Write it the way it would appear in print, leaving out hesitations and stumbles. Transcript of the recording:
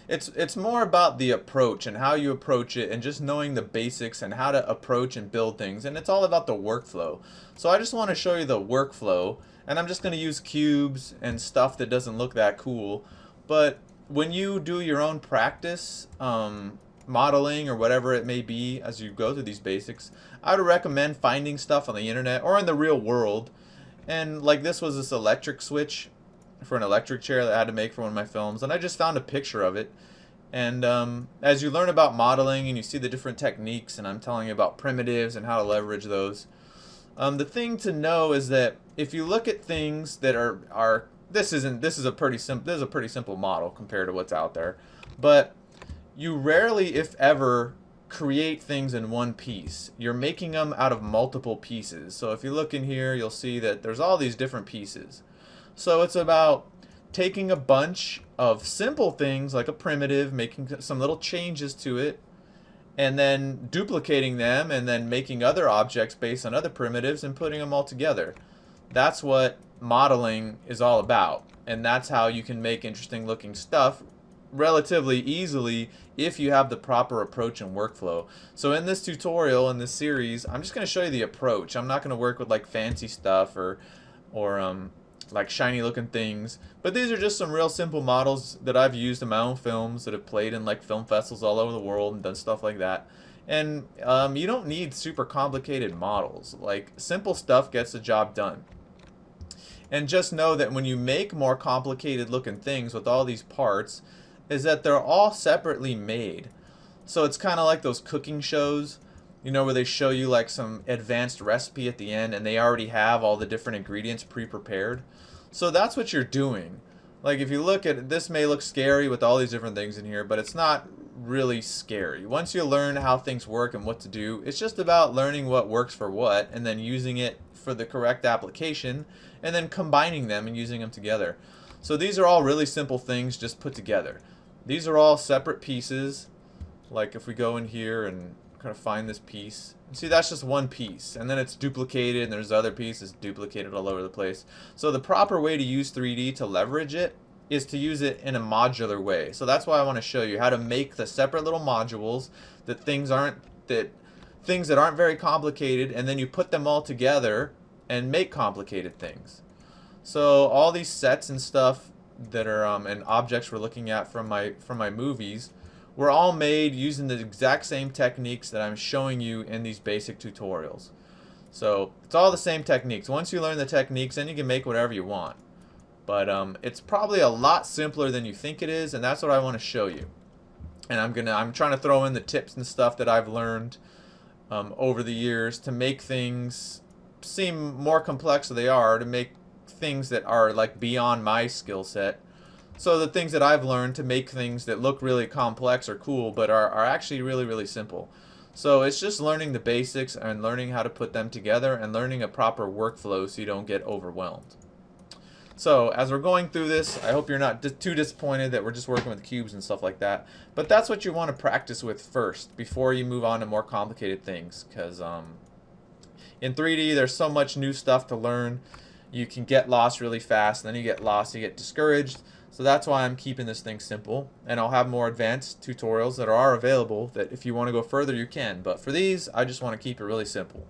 It's more about the approach and how you approach it and just knowing the basics and how to approach and build things. And it's all about the workflow. So I just want to show you the workflow, and I'm just going to use cubes and stuff that doesn't look that cool. But when you do your own practice, modeling or whatever it may be as you go through these basics, I would recommend finding stuff on the internet or in the real world. And like this electric switch for an electric chair that I had to make for one of my films, and I just found a picture of it. And as you learn about modeling and you see the different techniques, and I'm telling you about primitives and how to leverage those, the thing to know is that if you look at things that are this is a pretty simple model compared to what's out there, but you rarely, if ever, create things in one piece. You're making them out of multiple pieces. So if you look in here, you'll see that there's all these different pieces. So it's about taking a bunch of simple things like a primitive, making some little changes to it, and then duplicating them and then making other objects based on other primitives and putting them all together. That's what modeling is all about. And that's how you can make interesting looking stuff relatively easily if you have the proper approach and workflow. So in this tutorial, in this series, I'm just going to show you the approach. I'm not going to work with like fancy stuff or like shiny looking things, but these are just some real simple models that I've used in my own films that have played in like film festivals all over the world and done stuff like that. And you don't need super complicated models. Like simple stuff gets the job done. And just know that when you make more complicated looking things with all these parts, is that they're all separately made. So it's kind of like those cooking shows, you know, where they show you like some advanced recipe at the end and they already have all the different ingredients pre-prepared. So that's what you're doing. Like if you look at it, this may look scary with all these different things in here, but it's not really scary. Once you learn how things work and what to do, it's just about learning what works for what and then using it for the correct application and then combining them and using them together. So these are all really simple things just put together. These are all separate pieces. Like if we go in here and kind of find this piece, see that's just one piece, and then it's duplicated and there's other pieces duplicated all over the place. So the proper way to use 3D to leverage it is to use it in a modular way. So that's why I want to show you how to make the separate little modules that things that aren't very complicated, and then you put them all together and make complicated things. So all these sets and stuff that are and objects we're looking at from my movies were all made using the exact same techniques that I'm showing you in these basic tutorials. So it's all the same techniques. Once you learn the techniques, then you can make whatever you want. But it's probably a lot simpler than you think it is, and that's what I want to show you. And I'm trying to throw in the tips and stuff that I've learned over the years to make things seem more complex than they are, to make things that are like beyond my skill set. So the things that I've learned to make things that look really complex or cool but are actually really, really simple. So it's just learning the basics and learning how to put them together and learning a proper workflow so you don't get overwhelmed. So as we're going through this, I hope you're not too disappointed that we're just working with cubes and stuff like that. But that's what you want to practice with first before you move on to more complicated things. Because in 3D, there's so much new stuff to learn. You can get lost really fast, and then you get lost, you get discouraged. So that's why I'm keeping this thing simple. And I'll have more advanced tutorials that are available that if you want to go further, you can. But for these, I just want to keep it really simple.